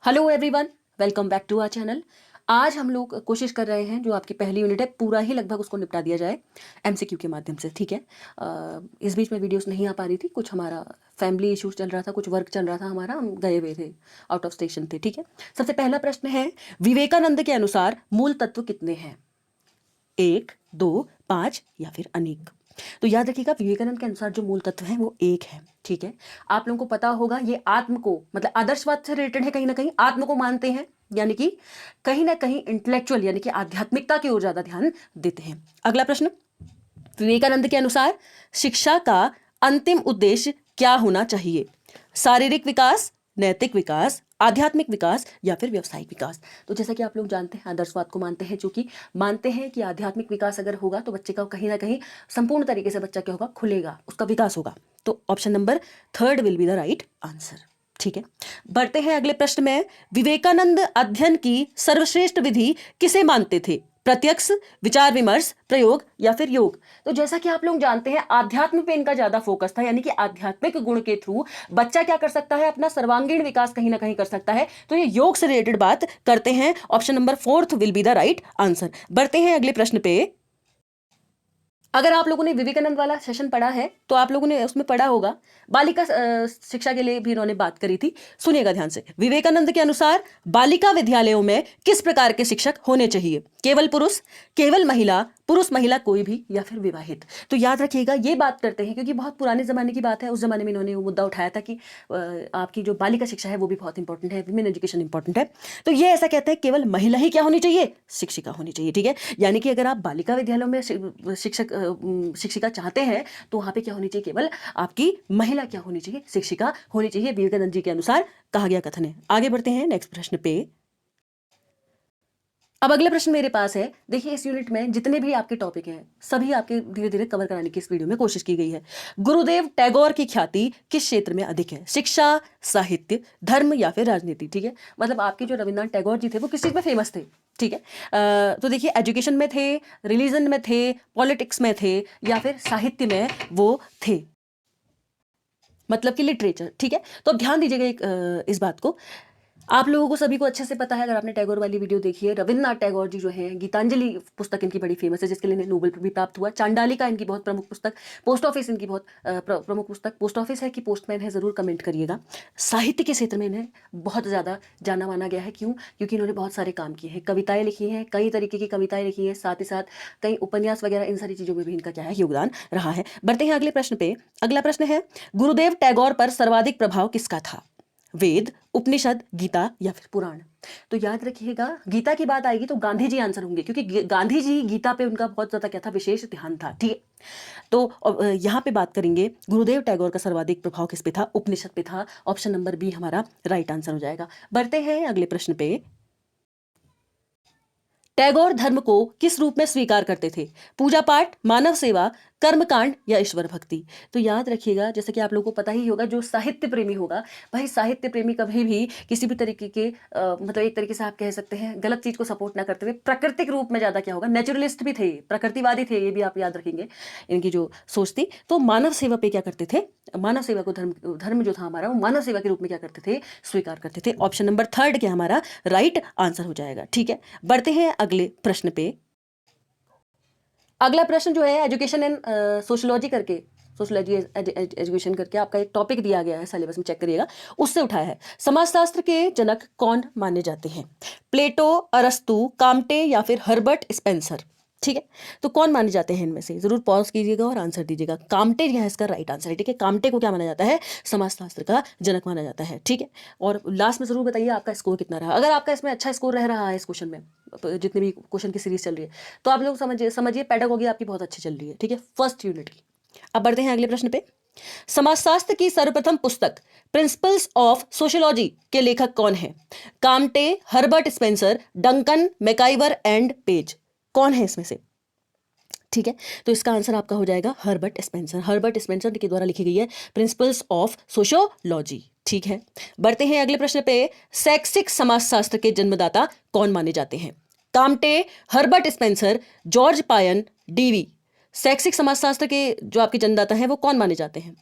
Hello everyone, welcome back to our channel. आज हम लोग कोशिश कर रहे हैं जो आपकी पहली यूनिट है पूरा ही लगभग उसको निपटा दिया जाए एमसीक्यू के माध्यम से। ठीक है, इस बीच में वीडियोस नहीं आ पा रही थी, कुछ हमारा फैमिली इश्यूज चल रहा था, कुछ वर्क चल रहा था हमारा, हम गए हुए थे, आउट ऑफ स्टेशन थे। ठीक है, सबसे पहला प्रश्न है, विवेकानंद के अनुसार मूल तत्व कितने हैं? 1, 2, 5 या फिर अनेक? तो याद रखिएगा, विवेकानंद के अनुसार जो मूल तत्व है वो एक है। ठीक है, आप लोगों को पता होगा ये आत्म को मतलब आदर्शवाद से रिलेटेड है, कहीं ना कहीं आत्म को मानते हैं, यानी कि कहीं ना कहीं इंटेलेक्चुअल यानी कि आध्यात्मिकता की ओर ज्यादा ध्यान देते हैं। अगला प्रश्न, विवेकानंद के अनुसार शिक्षा का अंतिम उद्देश्य क्या होना चाहिए? शारीरिक विकास, नैतिक विकास, आध्यात्मिक विकास या फिर व्यावसायिक विकास? तो जैसा कि आप लोग जानते हैं, आदर्शवाद को मानते हैं, चूंकि मानते हैं कि आध्यात्मिक विकास अगर होगा तो बच्चे का कहीं ना कहीं संपूर्ण तरीके से बच्चा क्या होगा, खुलेगा, उसका विकास होगा। तो option number 3 will be the right answer. ठीक है, बढ़ते हैं अगले प्रश्न में। विवेकानंद अध्ययन की सर्वश्रेष्ठ विधि किसे मानते थे? प्रत्यक्ष, विचार विमर्श, प्रयोग या फिर योग? तो जैसा कि आप लोग जानते हैं, आध्यात्म पे इनका ज्यादा फोकस था, यानी कि आध्यात्मिक गुण के थ्रू बच्चा क्या कर सकता है, अपना सर्वांगीण विकास कहीं ना कहीं कर सकता है। तो ये योग से रिलेटेड बात करते हैं। Option number 4 will be the right answer. बढ़ते हैं अगले प्रश्न पे। अगर आप लोगों ने विवेकानंद वाला सेशन पढ़ा है तो आप लोगों ने उसमें पढ़ा होगा, बालिका शिक्षा के लिए भी इन्होंने बात करी थी। सुनिएगा ध्यान से। विवेकानंद के अनुसार बालिका विद्यालयों में किस प्रकार के शिक्षक होने चाहिए? केवल पुरुष, केवल महिला, पुरुष महिला कोई भी या फिर विवाहित? तो याद रखिएगा, ये बात करते हैं क्योंकि बहुत पुराने जमाने की बात है। उस जमाने में इन्होंने वो मुद्दा उठाया था कि आपकी जो बालिका शिक्षा है वो भी बहुत इंपॉर्टेंट है, विमेन एजुकेशन इंपॉर्टेंट है। तो ये ऐसा कहते हैं, केवल महिला ही क्या होनी चाहिए? शिक्षिका होनी चाहिए। ठीक है, यानी कि अगर आप बालिका विद्यालयों में शिक्षिका चाहते हैं तो वहां पे क्या होनी चाहिए? केवल आपकी महिला क्या होनी चाहिए? शिक्षिका होनी चाहिए। विवेकानंद जी के अनुसार कहा गया कथन है। आगे बढ़ते हैं नेक्स्ट प्रश्न पे। अब अगला प्रश्न मेरे पास है। देखिए, इस यूनिट में जितने भी आपके टॉपिक हैं सभी आपके धीरे धीरे कवर कराने की इस वीडियो में कोशिश की गई है। गुरुदेव टैगोर की ख्याति किस क्षेत्र में अधिक है? शिक्षा, साहित्य, धर्म या फिर राजनीति? ठीक है, मतलब आपके जो रविन्द्रनाथ टैगोर जी थे वो किस चीज में फेमस थे? ठीक है, तो देखिए, एजुकेशन में थे, रिलीजन में थे, पॉलिटिक्स में थे या फिर साहित्य में वो थे, मतलब कि लिटरेचर। ठीक है, तो अब ध्यान दीजिएगा इस बात को। आप लोगों को सभी को अच्छे से पता है, अगर आपने टैगोर वाली वीडियो देखी है, रविन्द्रनाथ टैगोर जी जो हैं, गीतांजलि पुस्तक इनकी बड़ी फेमस है जिसके लिए इन्हें नोबेल भी प्राप्त हुआ। चांडालिका इनकी बहुत प्रमुख पुस्तक, पोस्ट ऑफिस इनकी बहुत प्रमुख पुस्तक। पोस्ट ऑफिस है कि पोस्टमैन है, जरूर कमेंट करिएगा। साहित्य के क्षेत्र में इन्हें बहुत ज़्यादा जाना माना गया है। क्यों? क्योंकि इन्होंने बहुत सारे काम किए हैं, कविताएं लिखी हैं, कई तरीके की कविताएं लिखी हैं, साथ ही साथ कई उपन्यास वगैरह, इन सारी चीज़ों में भी इनका क्या है, योगदान रहा है। बढ़ते हैं अगले प्रश्न पे। अगला प्रश्न है, गुरुदेव टैगोर पर सर्वाधिक प्रभाव किसका था? वेद, उपनिषद, गीता या फिर पुराण? तो याद रखिएगा, गीता की बात आएगी तो गांधी जी आंसर होंगे, क्योंकि गांधी जी, गीता पे उनका बहुत ज्यादा क्या था, विशेष ध्यान था। ठीक है, तो यहाँ पे बात करेंगे गुरुदेव टैगोर का सर्वाधिक प्रभाव किस पे था? उपनिषद पे था। ऑप्शन नंबर बी हमारा राइट आंसर हो जाएगा। बढ़ते हैं अगले प्रश्न पे। टैगोर धर्म को किस रूप में स्वीकार करते थे? पूजा पाठ, मानव सेवा, कर्मकांड या ईश्वर भक्ति? तो याद रखिएगा, जैसे कि आप लोगों को पता ही होगा, जो साहित्य प्रेमी होगा, भाई साहित्य प्रेमी कभी भी किसी भी तरीके के मतलब एक तरीके से आप कह सकते हैं गलत चीज को सपोर्ट ना करते हुए प्राकृतिक रूप में ज्यादा क्या होगा, नेचुरलिस्ट भी थे, प्रकृतिवादी थे, ये भी आप याद रखेंगे इनकी जो सोच थी। तो मानव सेवा पे क्या करते थे? मानव सेवा को धर्म जो था हमारा, वो मानव सेवा के रूप में क्या करते थे, स्वीकार करते थे। ऑप्शन नंबर 3 क्या हमारा राइट आंसर हो जाएगा। ठीक है, बढ़ते हैं अगले प्रश्न पे। अगला प्रश्न जो है, एजुकेशन एंड सोशोलॉजी करके, सोशोलॉजी एजुकेशन करके आपका एक टॉपिक दिया गया है, सिलेबस में चेक करिएगा, उससे उठाया है। समाजशास्त्र के जनक कौन माने जाते हैं? प्लेटो, अरस्तु, काम्टे या फिर हर्बर्ट स्पेंसर? ठीक है, तो कौन माने जाते हैं इनमें से? जरूर पॉज कीजिएगा और आंसर दीजिएगा। काम्टे जो है इसका राइट आंसर है। ठीक है, काम्टे को क्या माना जाता है? समाजशास्त्र का जनक माना जाता है। ठीक है, और लास्ट में जरूर बताइए आपका स्कोर कितना रहा। अगर आपका इसमें अच्छा स्कोर रह रहा है इस क्वेश्चन में, जितने भी क्वेश्चन की सीरीज चल रही है, तो आप लोग समझिए पेडागोगी आपकी बहुत अच्छी चल रही है। ठीक है, फर्स्ट यूनिट की। अब बढ़ते हैं अगले प्रश्न पे। समाजशास्त्र की सर्वप्रथम पुस्तक प्रिंसिपल्स ऑफ सोशियोलॉजी के लेखक कौन है? Comte, Herbert Spencer, Duncan, MacIver and Page? कौन है इसमें से? ठीक है, तो इसका आंसर आपका हो जाएगा हर्बर्ट स्पेंसर। हर्बर्ट स्पेंसर के द्वारा लिखी गई है प्रिंसिपल्स ऑफ सोशियोलॉजी। ठीक है, बढ़ते हैं अगले प्रश्न पे। शैक्षिक समाजशास्त्र के जन्मदाता कौन माने जाते हैं? काम्टे, हर्बर्ट स्पेंसर, जॉर्ज पायन, डीवी? शैक्षिक समाजशास्त्र के जो आपके जन्मदाता हैं वो कौन माने जाते हैं?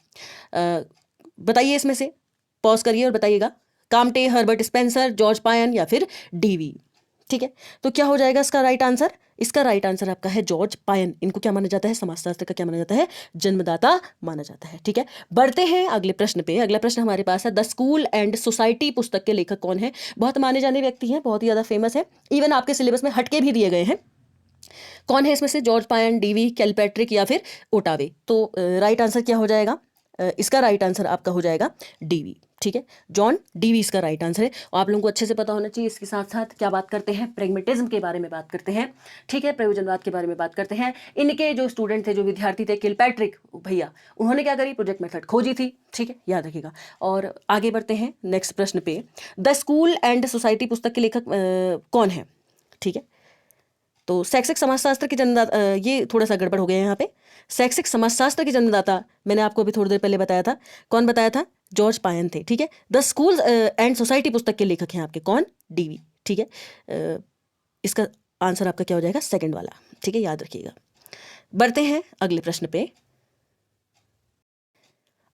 बताइए इसमें से, पॉज करिए और बताइएगा काम्टे, हर्बर्ट स्पेंसर, जॉर्ज पायन या फिर डीवी। ठीक है, तो क्या हो जाएगा इसका राइट आंसर? इसका राइट आंसर आपका है जॉर्ज पायन। इनको क्या माना जाता है? समाजशास्त्र का क्या माना जाता है? जन्मदाता माना जाता है। ठीक है, बढ़ते हैं अगले प्रश्न पे। अगला प्रश्न हमारे पास है द स्कूल एंड सोसाइटी पुस्तक के लेखक कौन है? बहुत माने जाने व्यक्ति हैं, बहुत ही ज्यादा फेमस है, इवन आपके सिलेबस में हटके भी दिए गए हैं। कौन है इसमें से? जॉर्ज पायन, डीवी, किलपैट्रिक या फिर ओटावे। तो राइट आंसर क्या हो जाएगा? इसका राइट आंसर आपका हो जाएगा डीवी। ठीक है, जॉन डीवी इसका राइट आंसर है। और आप लोगों को अच्छे से पता होना चाहिए। इसके साथ साथ क्या बात करते हैं? प्रेगमेटिज्म के बारे में बात करते हैं। ठीक है, प्रयोजनवाद के बारे में बात करते हैं। इनके जो स्टूडेंट थे, जो विद्यार्थी थे, किलपैट्रिक भैया, उन्होंने क्या करी? प्रोजेक्ट मेथड खोजी थी। ठीक है, याद रखिएगा। और आगे बढ़ते हैं नेक्स्ट प्रश्न पे। द स्कूल एंड सोसाइटी पुस्तक के लेखक कौन है? ठीक है, तो शैक्षिक समाजशास्त्र के जन्मदाता, ये थोड़ा सा गड़बड़ हो गया है यहाँ पे। शैक्षिक समाजशास्त्र के जन्मदाता मैंने आपको अभी थोड़ी देर पहले बताया था। कौन बताया था? जॉर्ज पायन थे। ठीक है, द स्कूल एंड सोसाइटी पुस्तक के लेखक हैं आपके कौन? डीवी। ठीक है, इसका आंसर आपका क्या हो जाएगा? सेकंड वाला। ठीक है, याद रखिएगा। बढ़ते हैं अगले प्रश्न पे।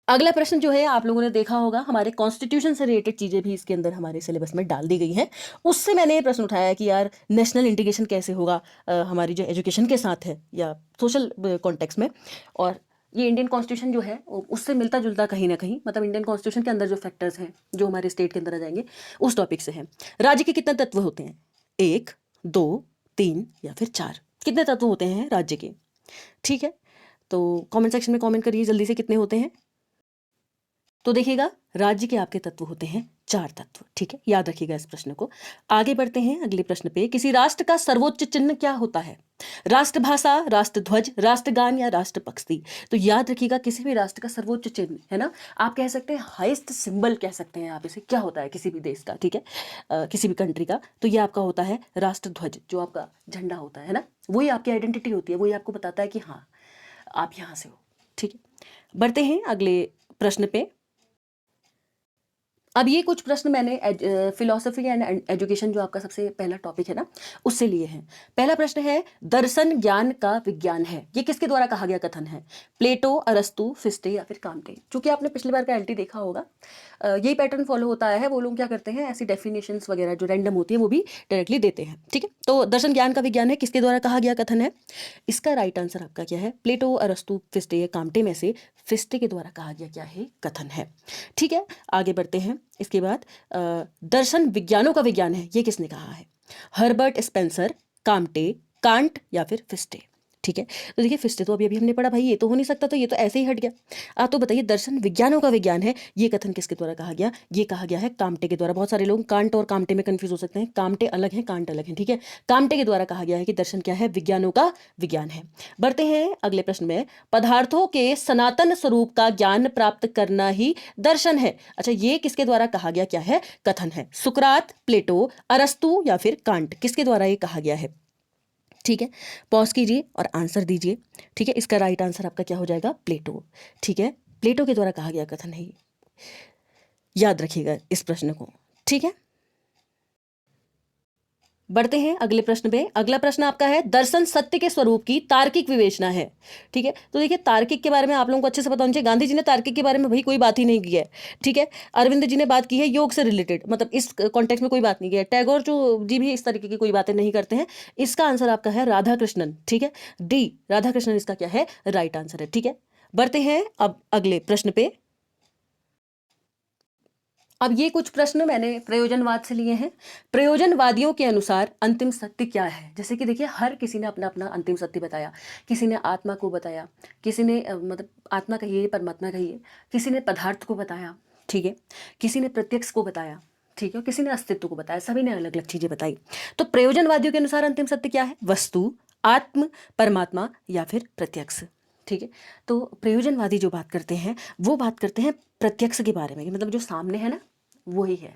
अगला प्रश्न जो है, आप लोगों ने देखा होगा, हमारे कॉन्स्टिट्यूशन से रिलेटेड चीज़ें भी इसके अंदर हमारे सिलेबस में डाल दी गई हैं। उससे मैंने ये प्रश्न उठाया कि यार नेशनल इंटीग्रेशन कैसे होगा हमारी जो एजुकेशन के साथ है या सोशल कॉन्टेक्स्ट में। और ये इंडियन कॉन्स्टिट्यूशन जो है उससे मिलता जुलता कहीं ना कहीं, मतलब इंडियन कॉन्स्टिट्यूशन के अंदर जो फैक्टर्स हैं जो हमारे स्टेट के अंदर आ जाएंगे, उस टॉपिक से है। राज्य के कितने तत्व होते हैं? 1, 2, 3 या फिर 4? कितने तत्व होते हैं राज्य के? ठीक है, तो कमेंट सेक्शन में कमेंट करिए जल्दी से, कितने होते हैं? तो देखिएगा, राज्य के आपके तत्व होते हैं 4 तत्व। ठीक है, याद रखिएगा इस प्रश्न को। आगे बढ़ते हैं अगले प्रश्न पे। किसी राष्ट्र का सर्वोच्च चिन्ह क्या होता है? राष्ट्रभाषा, राष्ट्रध्वज, राष्ट्रगान या राष्ट्रपक्षी? तो याद रखिएगा, किसी भी राष्ट्र का सर्वोच्च चिन्ह है ना, आप कह सकते हैं हाईएस्ट सिंबल कह सकते हैं आप इसे, क्या होता है किसी भी देश का। ठीक है, किसी भी कंट्री का, तो ये आपका होता है राष्ट्रध्वज, जो आपका झंडा होता है ना, वही आपकी आइडेंटिटी होती है, वही आपको बताता है कि हाँ आप यहाँ से हो। ठीक है, बढ़ते हैं अगले प्रश्न पे। अब ये कुछ प्रश्न मैंने फिलॉसफी एंड एजुकेशन, जो आपका सबसे पहला टॉपिक है ना, उससे लिए हैं। पहला प्रश्न है, दर्शन ज्ञान का विज्ञान है, ये किसके द्वारा कहा गया कथन है? प्लेटो, अरस्तु, फिस्टे या फिर काम्टे? चूंकि आपने पिछली बार का एलटी देखा होगा, यही पैटर्न फॉलो होता है। वो लोग क्या करते हैं, ऐसी डेफिनेशंस वगैरह जो रैंडम होती है वो भी डायरेक्टली देते हैं। ठीक है, तो दर्शन ज्ञान का विज्ञान है, किसके द्वारा कहा गया कथन है? इसका राइट आंसर आपका क्या है? प्लेटो, अरस्तु, फिस्टे या काम्टे में से फिस्टे के द्वारा कहा गया क्या है कथन है। ठीक है, आगे बढ़ते हैं। इसके बाद दर्शन विज्ञानों का विज्ञान है, ये किसने कहा है? हर्बर्ट स्पेंसर, काम्टे, कांट या फिर फिस्टे? ठीक है, तो देखिए फिस्टे तो अभी अभी हमने पढ़ा भाई, ये तो हो नहीं सकता, तो ये तो ऐसे ही हट गया। तो बताइए, दर्शन विज्ञानों का विज्ञान है, ये कथन किसके द्वारा कहा गया? ये कहा गया है काम्टे के द्वारा। बहुत सारे लोग कांट और काम्टे में कंफ्यूज हो सकते हैं, काम्टे अलग है, कांट अलग है। ठीक है, काम्टे के द्वारा कहा गया है कि दर्शन क्या है? विज्ञानों का विज्ञान है। बढ़ते हैं अगले प्रश्न में। पदार्थों के सनातन स्वरूप का ज्ञान प्राप्त करना ही दर्शन है। अच्छा, ये किसके द्वारा कहा गया क्या है कथन है? सुकरात, प्लेटो, अरस्तु या फिर कांट? किसके द्वारा ये कहा गया है? ठीक है, पॉज कीजिए और आंसर दीजिए। ठीक है, इसका राइट आंसर आपका क्या हो जाएगा? प्लेटो। ठीक है, प्लेटो के द्वारा कहा गया कथन है, याद रखिएगा इस प्रश्न को। ठीक है, बढ़ते हैं अगले प्रश्न पे। अगला प्रश्न आपका है, दर्शन सत्य के स्वरूप की तार्किक विवेचना है। ठीक है, तो देखिए तार्किक के बारे में आप लोगों को अच्छे से पता होना चाहिए। गांधी जी ने तार्किक के बारे में भाई कोई बात ही नहीं की है। ठीक है, अरविंद जी ने बात की है योग से रिलेटेड, मतलब इस कॉन्टेक्स्ट में कोई बात नहीं की है। टैगोर जो जी भी इस तरीके की कोई बातें नहीं करते हैं। इसका आंसर आपका है राधा कृष्णन। ठीक है, डी राधा कृष्णन इसका क्या है? राइट आंसर है। ठीक है, बढ़ते हैं अब अगले प्रश्न पे। अब ये कुछ प्रश्न मैंने प्रयोजनवाद से लिए हैं। प्रयोजनवादियों के अनुसार अंतिम सत्य क्या है? जैसे कि देखिए, हर किसी ने अपना अपना अंतिम सत्य बताया। किसी ने आत्मा को बताया, किसी ने मतलब आत्मा कहिए, परमात्मा कहिए, किसी ने पदार्थ को बताया। ठीक है, किसी ने प्रत्यक्ष को बताया। ठीक है, किसी ने अस्तित्व को बताया। सभी ने अलग अलग चीजें बताई। तो प्रयोजनवादियों के अनुसार अंतिम सत्य क्या है? वस्तु, आत्म, परमात्मा या फिर प्रत्यक्ष? ठीक है, तो प्रयोजनवादी जो बात करते हैं वो बात करते हैं प्रत्यक्ष के बारे में, मतलब जो सामने है ना वही है।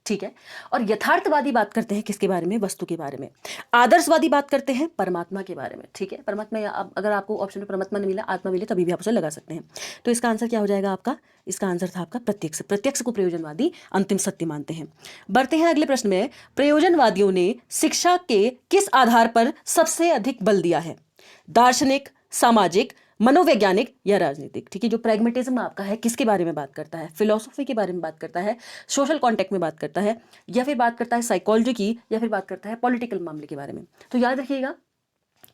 ठीक है, और यथार्थवादी बात करते हैं किसके बारे में? वस्तु के बारे में। आदर्शवादी बात करते हैं परमात्मा के बारे में। ठीक है, परमात्मा, या अगर आपको ऑप्शन में परमात्मा नहीं मिला, आत्मा मिले, तभी भी आप उसे लगा सकते हैं। तो इसका आंसर क्या हो जाएगा आपका? इसका आंसर था आपका प्रत्यक्ष। प्रत्यक्ष को प्रयोजनवादी अंतिम सत्य मानते हैं। बढ़ते हैं अगले प्रश्न में। प्रयोजनवादियों ने शिक्षा के किस आधार पर सबसे अधिक बल दिया है? दार्शनिक, सामाजिक, मनोवैज्ञानिक या राजनीतिक, ठीक है। जो प्रैग्मेटिज्म आपका है किसके बारे में बात करता है, फिलोसॉफी के बारे में बात करता है, सोशल कॉन्टेक्ट में बात करता है, या फिर बात करता है साइकोलॉजी की, या फिर बात करता है पॉलिटिकल मामले के बारे में। तो याद रखिएगा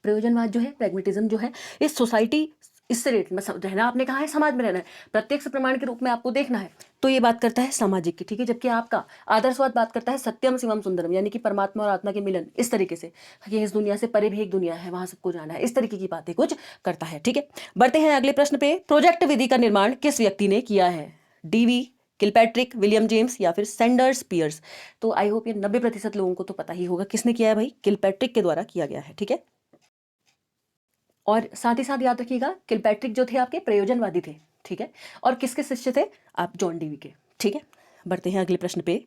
प्रयोजनवाद जो है, प्रैग्मेटिज्म जो है, इस सोसाइटी, इससे रिलेटेड रहना, आपने कहा है समाज में रहना है, प्रत्यक्ष प्रमाण के रूप में आपको देखना है, तो ये बात करता है सामाजिक की, ठीक है। जबकि आपका आदर्शवाद बात करता है सत्यम शिवम सुंदरम, यानी कि परमात्मा और आत्मा के मिलन, इस तरीके से, ये इस दुनिया से परे भी एक दुनिया है, वहां सबको जाना है, इस तरीके की बातें कुछ करता है, ठीक है। बढ़ते हैं अगले प्रश्न पे। प्रोजेक्ट विधि का निर्माण किस व्यक्ति ने किया है, डीवी, किलपैट्रिक, विलियम जेम्स, या फिर सैंडर्स पियर्स। तो आई होप ये 90% लोगों को तो पता ही होगा किसने किया है भाई, किलपैट्रिक के द्वारा किया गया है, ठीक है। और साथ ही साथ याद रखिएगा किलपैट्रिक जो थे आपके प्रयोजनवादी थे, ठीक है। और किसके शिष्य थे, आप जॉन डीवी के, ठीक है। बढ़ते हैं अगले प्रश्न पे।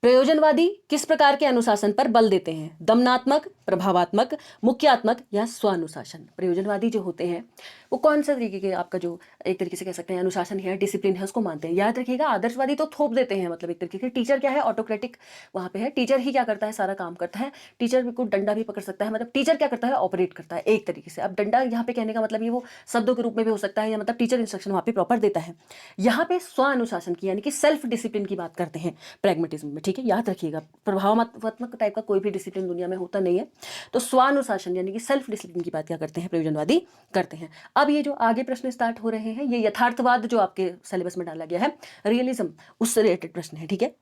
प्रयोजनवादी किस प्रकार के अनुशासन पर बल देते हैं, दमनात्मक, प्रभावात्मक, मुख्यात्मक या स्वानुशासन। प्रयोजनवादी जो होते हैं वो कौन सा तरीके के, आपका जो एक तरीके से कह सकते हैं अनुशासन है, डिसिप्लिन है, उसको मानते हैं। याद रखिएगा आदर्शवादी तो थोप देते हैं, मतलब एक तरीके से टीचर क्या है, ऑटोक्रेटिक वहाँ पे है, टीचर ही क्या करता है, सारा काम करता है। टीचर को डंडा भी पकड़ सकता है, मतलब टीचर क्या करता है, ऑपरेट करता है एक तरीके से। अब डंडा यहाँ पे कहने का मतलब ये वो शब्दों के रूप में भी हो सकता है, या मतलब टीचर इंस्ट्रक्शन वहाँ पे प्रॉपर देता है। यहाँ पे स्वानुशासन की यानी कि सेल्फ डिसिप्लिन की बात करते हैं प्रैग्मेटिज्म में, ठीक है। याद रखिएगा प्रभावात्मक टाइप का कोई भी डिसिप्लिन दुनिया में होता नहीं है, तो स्वानुशासन यानी कि सेल्फ डिसिप्लिन की बात क्या करते हैं, प्रयोजनवादी करते हैं। अब ये जो आगे प्रश्न स्टार्ट हो रहे हैं, ये यथार्थवाद जो आपके सिलेबस में डाला गया है, रियलिज्म, उससे रिलेटेड प्रश्न है, ठीक है।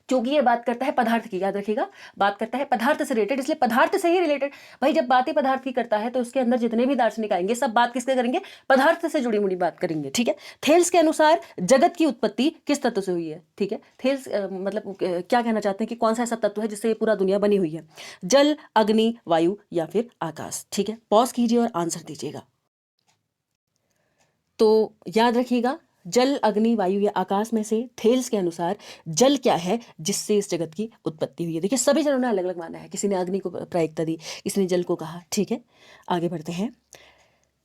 क्योंकि ये बात करता है पदार्थ की, याद रखिएगा बात करता है पदार्थ से रिलेटेड, इसलिए पदार्थ से ही रिलेटेड। भाई जब बातें पदार्थ की करता है तो उसके अंदर जितने भी दार्शनिक आएंगे सब बात किसके करेंगे, पदार्थ से जुड़ी मुड़ी बात करेंगे, ठीक है। थेल्स के अनुसार जगत की उत्पत्ति किस तत्व से हुई है, ठीक है। थेल्स मतलब क्या कहना चाहते हैं कि कौन सा ऐसा तत्व है जिससे ये पूरा दुनिया बनी हुई है, जल, अग्नि, वायु या फिर आकाश, ठीक है। पॉज कीजिए और आंसर दीजिएगा। तो याद रखिएगा जल, अग्नि, वायु या आकाश में से थेल्स के अनुसार जल क्या है जिससे इस जगत की उत्पत्ति हुई है। देखिए सभी जनों ने अलग अलग माना है, किसी ने अग्नि को प्रायिकता दी, किसी ने जल को कहा, ठीक है। आगे बढ़ते हैं।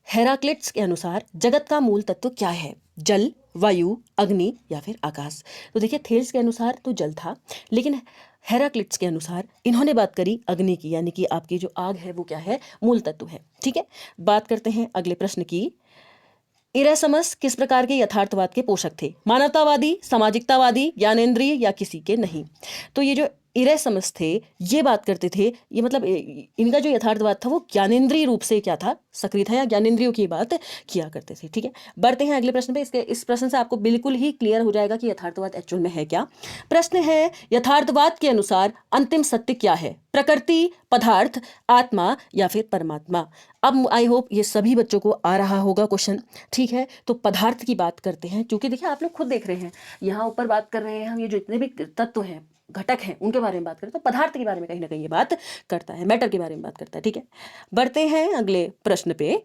हेराक्लिट्स के अनुसार जगत का मूल तत्व क्या है, जल, वायु, अग्नि या फिर आकाश। तो देखिए थेल्स के अनुसार तो जल था, लेकिन हेराक्लिट्स के अनुसार इन्होंने बात करी अग्नि की, यानी कि आपकी जो आग है वो क्या है, मूल तत्व है, ठीक है। बात करते हैं अगले प्रश्न की। इरेसमस किस प्रकार के यथार्थवाद के पोषक थे, मानवतावादी, सामाजिकतावादी, ज्ञानेंद्रिय या किसी के नहीं। तो ये जो इरेसमस थे ये बात करते थे, ये मतलब इनका जो यथार्थवाद था वो ज्ञानेंद्रिय रूप से क्या था, सक्रिय था, या ज्ञानेंद्रियों की बात किया करते थे, ठीक है। बढ़ते हैं अगले प्रश्न पे। इस प्रश्न से आपको बिल्कुल ही क्लियर हो जाएगा कि यथार्थवाद एक्चुअल में है क्या। प्रश्न है यथार्थवाद के अनुसार अंतिम सत्य क्या है, प्रकृति, पदार्थ, आत्मा या फिर परमात्मा। अब आई होप ये सभी बच्चों को आ रहा होगा क्वेश्चन, ठीक है। तो पदार्थ की बात करते हैं, क्योंकि देखिए आप लोग खुद देख रहे हैं यहाँ ऊपर बात कर रहे हैं हम, ये जो इतने भी तत्व हैं, घटक हैं, उनके बारे में बात करें तो पदार्थ के बारे में कहीं ना कहीं ये बात करता है, मैटर के बारे में बात करता है, ठीक है। बढ़ते हैं अगले प्रश्न पे।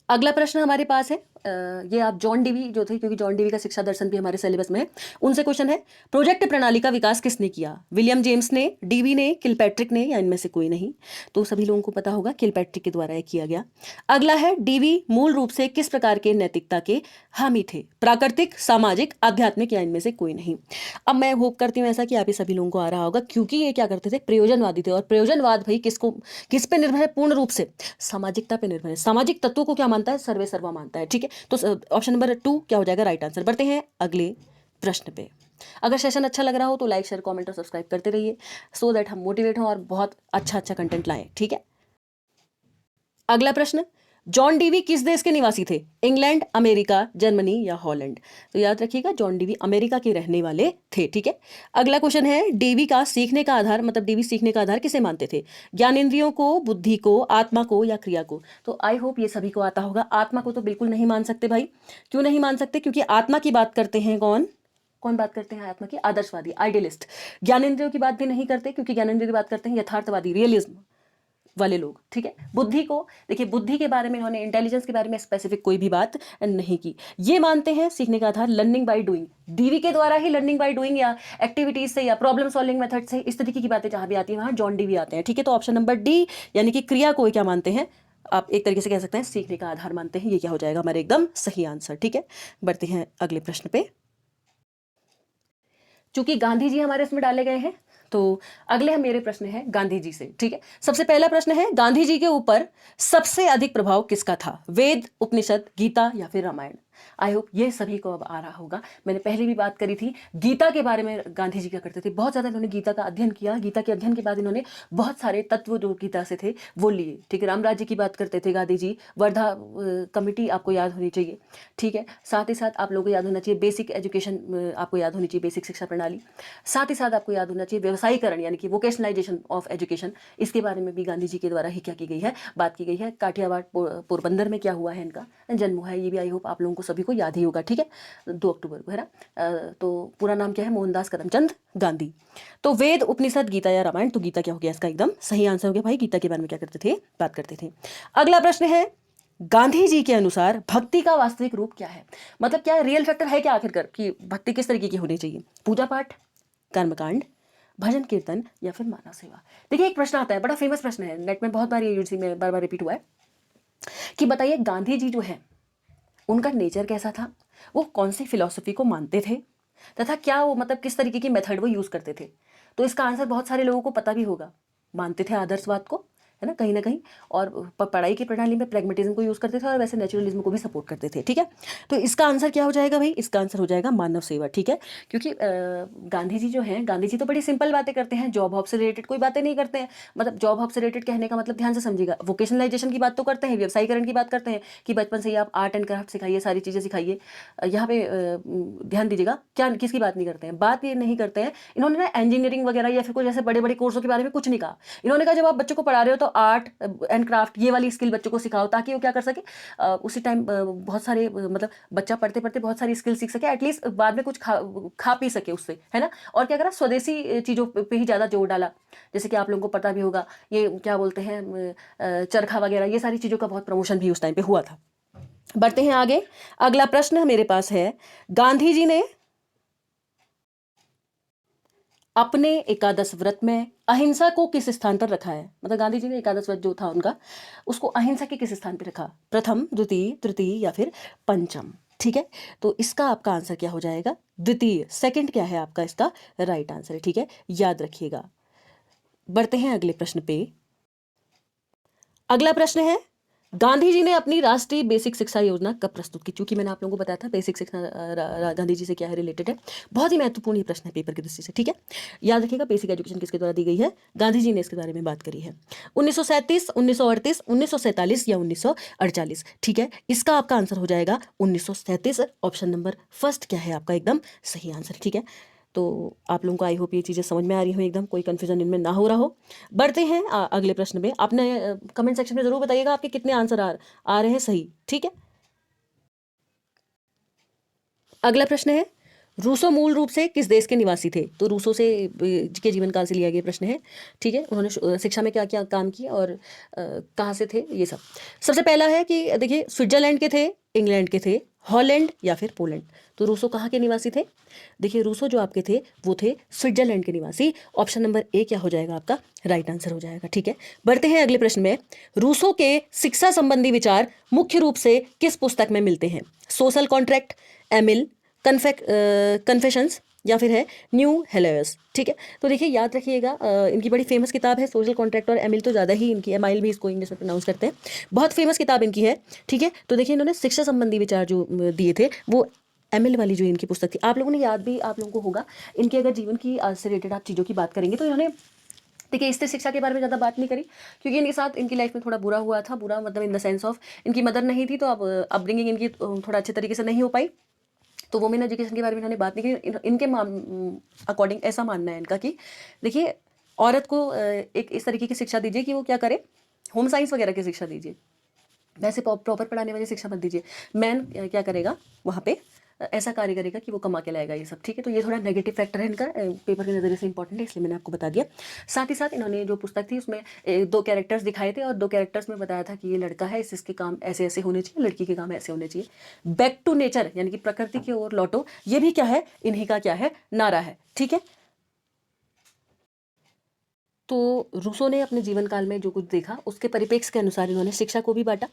अगला प्रश्न हमारे पास है ये आप जॉन डीवी जो थे, क्योंकि जॉन डीवी का शिक्षा दर्शन भी हमारे सिलेबस में है, उनसे क्वेश्चन है प्रोजेक्ट प्रणाली का विकास किसने किया, विलियम जेम्स ने, डीवी ने, किलपैट्रिक ने या इनमें से कोई नहीं। तो सभी लोगों को पता होगा किलपैट्रिक के द्वारा किया गया। अगला है डीवी मूल रूप से किस प्रकार के नैतिकता के हामी थे, प्राकृतिक, सामाजिक, आध्यात्मिक या इनमें से कोई नहीं। अब मैं होप करती हूँ ऐसा कि आप ये सभी लोगों को आ रहा होगा, क्योंकि ये क्या करते थे, प्रयोजनवादी थे। और प्रयोजनवाद भाई किस पे निर्भर है, पूर्ण रूप से सामाजिकता पे निर्भर है। सामाजिक तत्वों को क्या मानता है, सर्वे सर्वा मानता है, ठीक है। तो ऑप्शन नंबर 2 क्या हो जाएगा, राइट आंसर। बढ़ते हैं अगले प्रश्न पे। अगर सेशन अच्छा लग रहा हो तो लाइक, शेयर, कमेंट और सब्सक्राइब करते रहिए, सो दैट हम मोटिवेट हों और बहुत अच्छा अच्छा कंटेंट लाएं, ठीक है। अगला प्रश्न, जॉन डीवी किस देश के निवासी थे, इंग्लैंड, अमेरिका, जर्मनी या हॉलैंड। तो याद रखिएगा जॉन डीवी अमेरिका के रहने वाले थे, ठीक है। अगला क्वेश्चन है डीवी का सीखने का आधार, मतलब डीवी सीखने का आधार किसे मानते थे, ज्ञानेंद्रियों को, बुद्धि को, आत्मा को या क्रिया को। तो आई होप ये सभी को आता होगा। आत्मा को तो बिल्कुल नहीं मान सकते भाई, क्यों नहीं मान सकते, क्योंकि आत्मा की बात करते हैं कौन कौन बात करते हैं आत्मा की, आदर्शवादी, आइडियलिस्ट। ज्ञानेंद्रियों की बात भी नहीं करते, क्योंकि ज्ञानेंद्रियों की बात करते हैं यथार्थवादी, रियलिज्म वाले लोग, ठीक है। बुद्धि को देखिए, बुद्धि के बारे में इन्होंने, इंटेलिजेंस के बारे में स्पेसिफिक कोई भी बात नहीं की। ये मानते हैं सीखने का आधार लर्निंग बाय डूइंग, डीवी के द्वारा ही लर्निंग बाय डूइंग या एक्टिविटीज से या प्रॉब्लम सॉल्विंग मेथड से, इस तरीके की बातें जहां भी आती है वहां जॉन डीवी आते हैं, ठीक है। तो ऑप्शन नंबर डी यानी कि क्रिया को क्या मानते हैं, आप एक तरीके से कह सकते हैं सीखने का आधार मानते हैं, ये क्या हो जाएगा हमारे एकदम सही आंसर, ठीक है। बढ़ते हैं अगले प्रश्न पे। चूंकि गांधी जी हमारे इसमें डाले गए हैं तो अगले हम मेरे प्रश्न है गांधी जी से, ठीक है। सबसे पहला प्रश्न है, गांधी जी के ऊपर सबसे अधिक प्रभाव किसका था? वेद, उपनिषद, गीता या फिर रामायण? आई होप ये सभी को अब आ रहा होगा। मैंने पहले भी बात करी थी गीता के बारे में। गांधी जी क्या करते थे, बहुत ज़्यादा इन्होंने गीता का अध्ययन किया। गीता के अध्ययन के बाद इन्होंने बहुत सारे तत्व जो गीता से थे वो लिए, ठीक है। राम राज्य की बात करते थे गांधी जी। वर्धा कमेटी आपको याद होनी चाहिए, ठीक है। साथ ही साथ आप लोगों को याद होना चाहिए बेसिक एजुकेशन, आपको याद होनी चाहिए बेसिक शिक्षा प्रणाली। साथ ही साथ आपको याद होना चाहिए व्यवसायीकरण यानी कि वोकेशनलाइजेशन ऑफ एजुकेशन। इसके बारे में भी गांधी जी के द्वारा ही क्या की गई है, बात की गई है। काठियावाड़ पोरबंदर में क्या हुआ है, इनका जन्म हुआ है, ये भी आई होप आप लोगों को सभी को याद ही होगा, ठीक है। 2 अक्टूबर को है ना। तो पूरा नाम क्या है, मोहनदास करमचंद गांधी। तो वेद, उपनिषद, गीता या रामायण? तो गीता क्या हो गया इसका एकदम सही आंसर हो गया भाई। गीता के बारे में क्या करते थे, बात करते थे। अगला प्रश्न है, गांधी जी के अनुसार भक्ति का वास्तविक रूप क्या है? मतलब क्या रियल फैक्टर है क्या आखिरकार कि भक्ति किस तरीके की होनी चाहिए? पूजा पाठ, कर्मकांड, भजन कीर्तन या फिर मानव सेवा? देखिए एक प्रश्न आता है, बड़ा फेमस प्रश्न है, नेट में बहुत बार ये यूजी में बार बार रिपीट हुआ है कि बताइए गांधी जी जो है उनका नेचर कैसा था, वो कौन सी फिलॉसफी को मानते थे, तथा क्या वो मतलब किस तरीके की मेथड वो यूज़ करते थे? तो इसका आंसर बहुत सारे लोगों को पता भी होगा। मानते थे आदर्शवाद को, है ना कहीं, और पढ़ाई की प्रणाली में प्रैग्मेटिज्म को यूज़ करते थे और वैसे नेचुरलिज्म को भी सपोर्ट करते थे, ठीक है। तो इसका आंसर क्या हो जाएगा भाई? इसका आंसर हो जाएगा मानव सेवा, ठीक है। क्योंकि गांधी जी जो हैं, गांधी जी तो बड़ी सिंपल बातें करते हैं, जॉब हॉप से रिलेटेड कोई बातें नहीं करते हैं। मतलब जॉब हॉप से रिलेटेड कहने का मतलब ध्यान से समझिएगा, वोकेशनलाइजेशन की बात तो करते हैं, व्यवसायीकरण की बात करते हैं कि बचपन से ही आप आर्ट एंड क्राफ्ट सिखाइए, सारी चीज़ें सिखाइए। यहाँ पे ध्यान दीजिएगा, क्या किसकी बात नहीं करते हैं, बात ये नहीं करते हैं इन्होंने ना इंजीनियरिंग वगैरह या फिर कुछ ऐसे बड़े बड़े कोर्सों के बारे में कुछ नहीं कहा। इन्होंने कहा जब आप बच्चों को पढ़ा रहे हो तो आर्ट एंड क्राफ्ट ये वाली स्किल बच्चों को सिखाओ, ताकि वो क्या कर सके, उसी टाइम बहुत सारे मतलब बच्चा पढ़ते पढ़ते बहुत सारी स्किल सीख सके, एटलीस्ट बाद में कुछ खा पी सके उससे, है ना। और क्या करा, स्वदेशी चीज़ों पे ही ज़्यादा जोर डाला। जैसे कि आप लोगों को पता भी होगा, ये क्या बोलते हैं, चरखा वगैरह, ये सारी चीज़ों का बहुत प्रमोशन भी उस टाइम पे हुआ था। बढ़ते हैं आगे। अगला प्रश्न मेरे पास है, गांधी जी ने अपने एकादश व्रत में अहिंसा को किस स्थान पर रखा है? मतलब गांधी जी ने एकादश व्रत जो था उनका, उसको अहिंसा के किस स्थान पर रखा? प्रथम, द्वितीय, तृतीय या फिर पंचम? ठीक है, तो इसका आपका आंसर क्या हो जाएगा? द्वितीय। सेकंड क्या है आपका इसका राइट आंसर है, ठीक है, याद रखिएगा। बढ़ते हैं अगले प्रश्न पे। अगला प्रश्न है, गांधी जी ने अपनी राष्ट्रीय बेसिक शिक्षा योजना कब प्रस्तुत की? क्योंकि मैंने आप लोगों को बताया था बेसिक शिक्षा गांधी जी से क्या है रिलेटेड है, बहुत ही महत्वपूर्ण ये प्रश्न है पेपर की दृष्टि से, ठीक है। याद रखिएगा बेसिक एजुकेशन किसके द्वारा दी गई है, गांधी जी ने इसके बारे में बात करी है। 1937, 1938, 1947 या 1948? ठीक है, इसका आपका आंसर हो जाएगा 1937। ऑप्शन नंबर फर्स्ट क्या है आपका एकदम सही आंसर, ठीक है। तो आप लोगों को आई होप ये चीज़ें समझ में आ रही हो, एकदम कोई कन्फ्यूजन इनमें ना हो रहा हो। बढ़ते हैं अगले प्रश्न में। आपने कमेंट सेक्शन में ज़रूर बताइएगा आपके कितने आंसर आ रहे हैं सही, ठीक है। अगला प्रश्न है, रूसो मूल रूप से किस देश के निवासी थे? तो रूसो से के जीवन काल से लिया गया प्रश्न है, ठीक है। उन्होंने शिक्षा में क्या क्या काम किया और कहाँ से थे, ये सब। सबसे पहला है कि देखिए, स्विट्जरलैंड के थे, इंग्लैंड के थे, हॉलैंड या फिर पोलैंड? तो रूसो कहाँ के निवासी थे? देखिए रूसो जो आपके थे वो थे स्विट्जरलैंड के निवासी। ऑप्शन नंबर ए क्या हो जाएगा आपका राइट आंसर हो जाएगा, ठीक है। बढ़ते हैं अगले प्रश्न में। रूसो के शिक्षा संबंधी विचार मुख्य रूप से किस पुस्तक में मिलते हैं? सोशल कॉन्ट्रैक्ट, एमिल, कन्फेशंस या फिर है न्यू हेलेयस? ठीक है, तो देखिए याद रखिएगा, इनकी बड़ी फेमस किताब है सोशल कॉन्ट्रैक्ट, और एमिल तो ज़्यादा ही इनकी, एमाइल भी इसको इंग्लिश में प्रोनाउंस करते हैं, बहुत फेमस किताब इनकी है, ठीक है। तो देखिए इन्होंने शिक्षा संबंधी विचार जो दिए थे वो एमिल वाली जो इनकी पुस्तक थी, आप लोगों ने याद भी आप लोगों को होगा। इनके अगर जीवन की से रिलेटेड आप चीज़ों की बात करेंगे तो इन्होंने देखिए स्त्री शिक्षा के बारे में ज़्यादा बात नहीं करी, क्योंकि इनके साथ इनकी लाइफ में थोड़ा बुरा हुआ था। बुरा मतलब इन द सेंस ऑफ इनकी मदर नहीं थी, तो अब अपब्रिंगिंग इनकी थोड़ा अच्छे तरीके से नहीं हो पाई, तो वुमेन एजुकेशन के बारे में इन्होंने बात नहीं की। इनके अकॉर्डिंग ऐसा मानना है इनका कि देखिए औरत को एक इस तरीके की शिक्षा दीजिए कि वो क्या करे, होम साइंस वगैरह की शिक्षा दीजिए, वैसे प्रॉपर पढ़ाने वाली शिक्षा मत दीजिए। मैन क्या करेगा वहाँ पे, ऐसा कार्य करेगा कि वो कमा के लाएगा, ये सब, ठीक है। तो ये थोड़ा नेगेटिव फैक्टर है इनका, पेपर के नज़रिए से इंपॉर्टेंट है, इसलिए मैंने आपको बता दिया। साथ ही साथ इन्होंने जो पुस्तक थी उसमें 2 कैरेक्टर्स दिखाए थे, और 2 कैरेक्टर्स में बताया था कि ये लड़का है, इसके काम ऐसे ऐसे होने चाहिए, लड़की के काम ऐसे होने चाहिए। बैक टू नेचर यानी कि प्रकृति की ओर लौटो, ये भी क्या है, इन्हीं का क्या है, नारा है, ठीक है। तो रूसो ने अपने जीवन काल में जो कुछ देखा उसके परिप्रेक्ष्य के अनुसार इन्होंने शिक्षा को भी बांटा।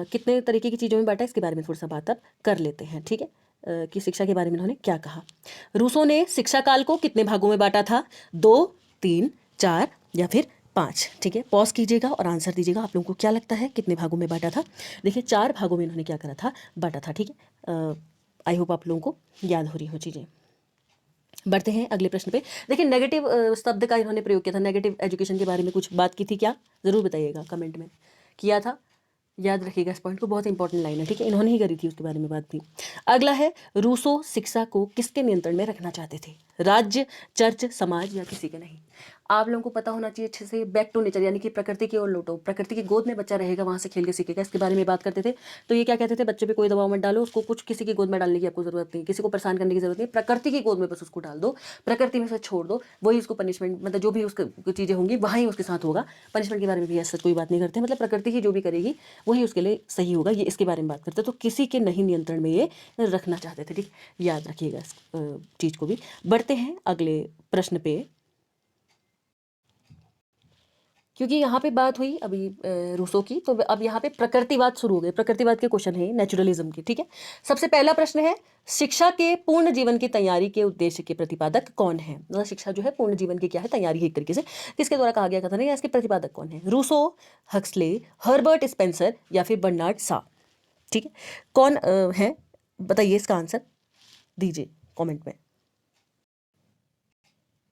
कितने तरीके की चीज़ों में बांटा इसके बारे में थोड़ा सा बात अब कर लेते हैं, ठीक है। कि शिक्षा के बारे में इन्होंने क्या कहा। रूसो ने शिक्षा काल को कितने भागों में बांटा था? 2, 3, 4 या फिर 5। ठीक है, पॉज कीजिएगा और आंसर दीजिएगा। आप लोगों को क्या लगता है कितने भागों में बांटा था? देखिए 4 भागों में इन्होंने क्या करा था, बांटा था। ठीक है, आई होप आप लोगों को याद हो रही हो चीज़ें। बढ़ते हैं अगले प्रश्न पे। देखिए नेगेटिव शब्द का इन्होंने प्रयोग किया था। नेगेटिव एजुकेशन के बारे में कुछ बात की थी क्या? ज़रूर बताइएगा कमेंट में। किया था? याद रखिएगा इस पॉइंट को, बहुत इंपॉर्टेंट लाइन है। ठीक है, इन्होंने ही करी थी, उसके बारे में बात थी। अगला है, रूसो शिक्षा को किसके नियंत्रण में रखना चाहते थे? राज्य, चर्च, समाज या किसी के नहीं? आप लोगों को पता होना चाहिए अच्छे से। बैक टू नेचर यानी कि प्रकृति की ओर लौटो। प्रकृति की गोद में बच्चा रहेगा, वहां से खेल के सीखेगा, इसके बारे में बात करते थे। तो ये क्या कहते थे, बच्चे पे कोई दबाव मत डालो, उसको कुछ किसी की गोद में डालने की आपको जरूरत नहीं, किसी को परेशान करने की जरूरत नहीं। प्रकृति की गोद में बस उसको डाल दो, प्रकृति में से छोड़ दो, वही उसको पनिशमेंट, मतलब जो भी उसकी चीजें होंगी वहीं उसके साथ होगा। पनिशमेंट के बारे में भी ऐसा कोई बात नहीं करते, मतलब प्रकृति ही जो भी करेगी वही उसके लिए सही होगा, ये इसके बारे में बात करते हैं। तो किसी के नहीं नियंत्रण में ये रखना चाहते थे। ठीक, याद रखिएगा इस चीज को भी। बढ़ते हैं अगले प्रश्न पे, क्योंकि यहाँ पे बात हुई अभी रूसो की, तो अब यहाँ पे प्रकृतिवाद शुरू हो गए। प्रकृतिवाद के क्वेश्चन है, नेचुरलिज्म की। ठीक है, सबसे पहला प्रश्न है, शिक्षा के पूर्ण जीवन की तैयारी के उद्देश्य के प्रतिपादक कौन है? मतलब शिक्षा जो है पूर्ण जीवन की क्या है, तैयारी है एक तरीके से, किसके द्वारा कहा गया कथन है, या इसके प्रतिपादक कौन है? रूसो, हक्सले, हर्बर्ट स्पेंसर या फिर बर्नार्ड शॉ? ठीक है, कौन है, बताइए, इसका आंसर दीजिए कमेंट में।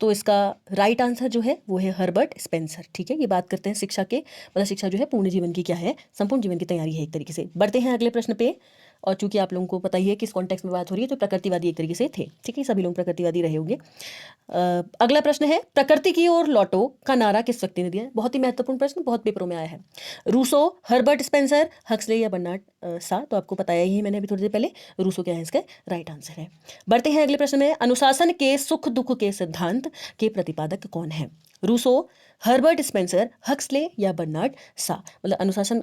तो इसका राइट आंसर जो है वो है हर्बर्ट स्पेंसर। ठीक है, ये बात करते हैं शिक्षा के, मतलब शिक्षा जो है पूर्ण जीवन की क्या है, संपूर्ण जीवन की तैयारी है एक तरीके से। बढ़ते हैं अगले प्रश्न पे, और चूंकि आप लोगों को पता ही है किस कॉन्टेक्स्ट में बात हो रही है, तो प्रकृतिवादी एक तरीके से थे। ठीक है, सभी लोग प्रकृतिवादी रहे होंगे। अगला प्रश्न है, प्रकृति की ओर लौटो का नारा किस व्यक्ति ने दिया है? बहुत ही महत्वपूर्ण प्रश्न, बहुत पेपरों में आया है। रूसो, हर्बर्ट स्पेंसर, हक्सले या बर्नार्ड शॉ? तो आपको बताया ही मैंने अभी थोड़ी देर पहले, रूसो क्या है इसका राइट आंसर है। बढ़ते हैं अगले प्रश्न में, अनुशासन के सुख दुख के सिद्धांत के प्रतिपादक कौन है? रूसो, हर्बर्ट स्पेंसर, हक्सले या बर्नार्ड शॉ? मतलब अनुशासन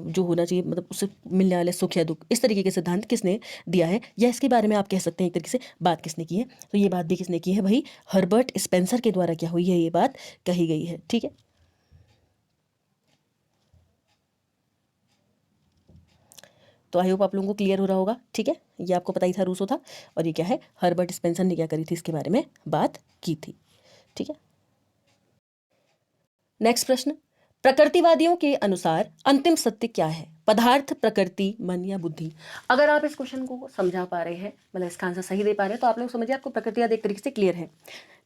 जो होना चाहिए, मतलब उससे मिलने वाले सुख या दुख, इस तरीके के सिद्धांत किसने दिया है, या इसके बारे में आप कह सकते हैं एक तरीके से बात किसने की है? तो ये बात भी किसने की है भाई? हर्बर्ट स्पेंसर के द्वारा क्या हुई है, ये बात कही गई है। ठीक है, तो आई होप आप लोगों को क्लियर हो रहा होगा। ठीक है, ये आपको पता ही था रूसो था, और ये क्या है, हर्बर्ट स्पेंसर ने क्या करी थी, इसके बारे में बात की थी। ठीक है, नेक्स्ट प्रश्न, प्रकृतिवादियों के अनुसार अंतिम सत्य क्या है? पदार्थ, प्रकृति, मन या बुद्धि? अगर आप इस क्वेश्चन को समझा पा रहे हैं, मतलब इसका आंसर सही दे पा रहे हैं, तो आप लोग समझिए आपको प्रकृतिवाद एक तरीके से क्लियर है।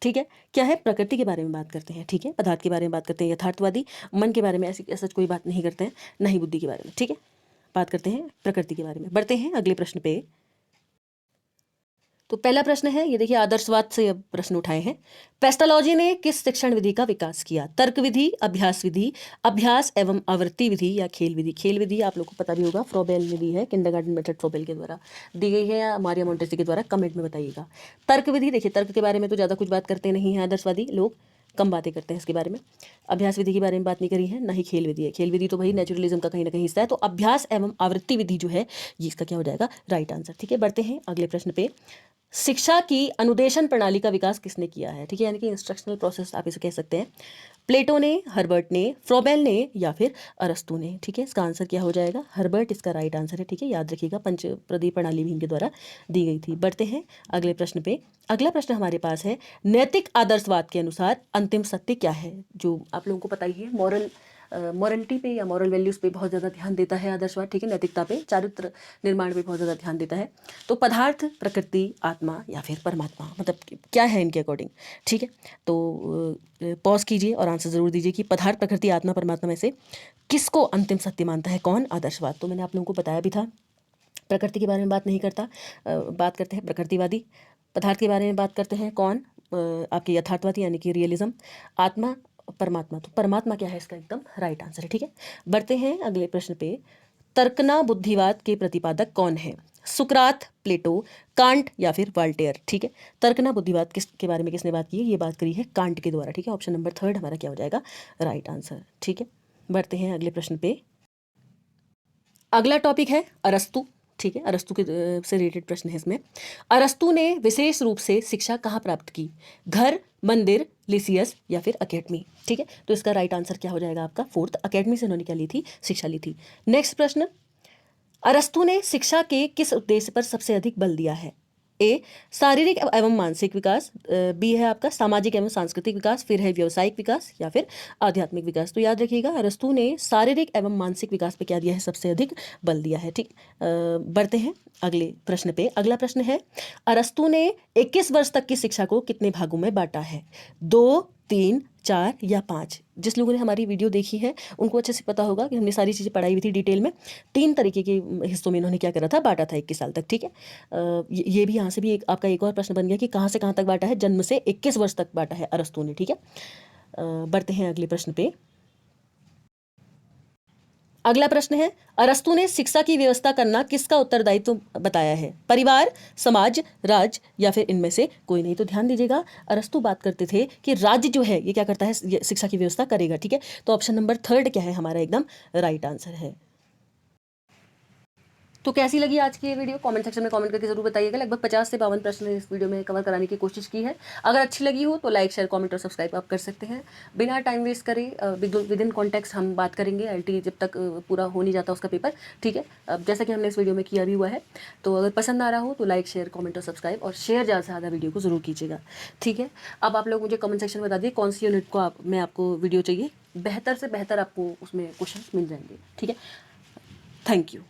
ठीक है, क्या है, प्रकृति के बारे में बात करते हैं, ठीक है, पदार्थ के बारे में बात करते हैं यथार्थवादी, मन के बारे में ऐसी ऐसा कोई बात नहीं करते हैं, नहीं बुद्धि के बारे में। ठीक है, बात करते हैं प्रकृति के बारे में। बढ़ते हैं अगले प्रश्न पे। तो पहला प्रश्न है, ये देखिए, आदर्शवाद से अब प्रश्न उठाए हैं। पेस्टालॉजी ने किस शिक्षण विधि का विकास किया? तर्क विधि, अभ्यास विधि, अभ्यास एवं आवृत्ति विधि या खेल विधि? खेल विधि आप लोग को पता भी होगा, फ्रोबेल ने दी है, किंडरगार्टन मेथड फ्रोबेल के द्वारा दी गई है, या मारिया मोंटेसी के द्वारा, कमेंट में बताइएगा। तर्क विधि, देखिए तर्क के बारे में तो ज़्यादा कुछ बात करते नहीं हैं आदर्शवादी लोग, कम बातें करते हैं इसके बारे में। अभ्यास विधि के बारे में बात नहीं करी है, ना ही खेल विधि है। खेल विधि तो भाई नेचुरलिज्म का कहीं ना कहीं हिस्सा है। तो अभ्यास एवं आवृत्ति विधि जो है, ये इसका क्या हो जाएगा, राइट आंसर। ठीक है, बढ़ते हैं अगले प्रश्न पे। शिक्षा की अनुदेशन प्रणाली का विकास किसने किया है? ठीक है, यानी कि इंस्ट्रक्शनल प्रोसेस आप इसे कह सकते हैं। प्लेटो ने, हर्बर्ट ने, फ्रोबेल ने या फिर अरस्तु ने? ठीक है, इसका आंसर क्या हो जाएगा, हर्बर्ट इसका राइट आंसर है। ठीक है, याद रखिएगा, पंच प्रदीप प्रणाली भी इनके द्वारा दी गई थी। बढ़ते हैं अगले प्रश्न पे। अगला प्रश्न हमारे पास है, नैतिक आदर्शवाद के अनुसार अंतिम सत्य क्या है? जो आप लोगों को पता ही है, मॉरलिटी पे या मॉरल वैल्यूज पे बहुत ज़्यादा ध्यान देता है आदर्शवाद। ठीक है, नैतिकता पे, चारित्र निर्माण पे बहुत ज़्यादा ध्यान देता है। तो पदार्थ, प्रकृति, आत्मा या फिर परमात्मा, मतलब क्या है इनके अकॉर्डिंग? ठीक है, तो पॉज कीजिए और आंसर ज़रूर दीजिए कि पदार्थ, प्रकृति, आत्मा, परमात्मा में से किसको अंतिम सत्य मानता है कौन? आदर्शवाद। तो मैंने आप लोगों को बताया भी था, प्रकृति के बारे में बात नहीं करता, बात करते हैं प्रकृतिवादी। पदार्थ के बारे में बात करते हैं कौन? आपके यथार्थवादी यानी कि रियलिज्म। आत्मा, परमात्मा, तो परमात्मा क्या है, इसका एकदम राइट आंसर है। ठीक है, बढ़ते हैं अगले प्रश्न पे। तर्कना बुद्धिवाद के प्रतिपादक कौन है? सुकरात, प्लेटो, कांट या फिर वाल्टेयर? ठीक है, तर्कना बुद्धिवाद किसके बारे में किसने बात की है? ये बात करी है कांट के द्वारा। ठीक है, ऑप्शन नंबर 3 हमारा क्या हो जाएगा, राइट आंसर। ठीक है, बढ़ते हैं अगले प्रश्न पे। अगला टॉपिक है अरस्तु। ठीक है, अरस्तु के से रिलेटेड प्रश्न है इसमें। अरस्तु ने विशेष रूप से शिक्षा कहाँ प्राप्त की? घर, मंदिर, लिसियस या फिर अकेडमी? ठीक है, तो इसका राइट आंसर क्या हो जाएगा आपका, 4th, अकेडमी से उन्होंने क्या ली थी, शिक्षा ली थी। नेक्स्ट प्रश्न, अरस्तु ने शिक्षा के किस उद्देश्य पर सबसे अधिक बल दिया है? ए शारीरिक एवं मानसिक विकास, बी है आपका सामाजिक एवं सांस्कृतिक विकास, फिर है व्यवसायिक विकास या फिर आध्यात्मिक विकास। तो याद रखिएगा अरस्तु ने शारीरिक एवं मानसिक विकास पे क्या दिया है? सबसे अधिक बल दिया है। ठीक, बढ़ते हैं अगले प्रश्न पे। अगला प्रश्न है, अरस्तु ने 21 वर्ष तक की शिक्षा को कितने भागों में बांटा है? 2, 3, 4 या 5? जिस लोगों ने हमारी वीडियो देखी है उनको अच्छे से पता होगा कि हमने सारी चीज़ें पढ़ाई हुई थी डिटेल में। 3 तरीके के हिस्सों में इन्होंने क्या करा था? बांटा था 21 साल तक। ठीक है, ये भी यहाँ से भी आपका एक और प्रश्न बन गया कि कहाँ से कहाँ तक बांटा है? जन्म से 21 वर्ष तक बांटा है अरस्तु ने। ठीक है, बढ़ते हैं अगले प्रश्न पे। अगला प्रश्न है, अरस्तु ने शिक्षा की व्यवस्था करना किसका उत्तरदायित्व बताया है? परिवार, समाज, राज्य या फिर इनमें से कोई नहीं? तो ध्यान दीजिएगा अरस्तु बात करते थे कि राज्य जो है ये क्या करता है? ये शिक्षा की व्यवस्था करेगा। ठीक है, तो ऑप्शन नंबर 3 क्या है हमारा? एकदम राइट आंसर है। तो कैसी लगी आज की ये वीडियो? कमेंट सेक्शन में कमेंट करके जरूर बताइएगा। लगभग 50 से 52 प्रश्न इस वीडियो में कवर कराने की कोशिश की है। अगर अच्छी लगी हो तो लाइक, शेयर, कमेंट और सब्सक्राइब आप कर सकते हैं। बिना टाइम वेस्ट करे विद इन कॉन्टेक्स्ट हम बात करेंगे एलटी जब तक पूरा हो नहीं जाता उसका पेपर। ठीक है, अब जैसा कि हमने इस वीडियो में किया भी हुआ है। तो अगर पसंद आ रहा हो तो लाइक, शेयर, कमेंट और सब्सक्राइब और शेयर ज़्यादा से ज़्यादा वीडियो को ज़रूर कीजिएगा। ठीक है, अब आप लोग मुझे कमेंट सेक्शन में बता दिए कौन सी यूनिट को में आपको वीडियो चाहिए। बेहतर से बेहतर आपको उसमें क्वेश्चन मिल जाएंगे। ठीक है, थैंक यू।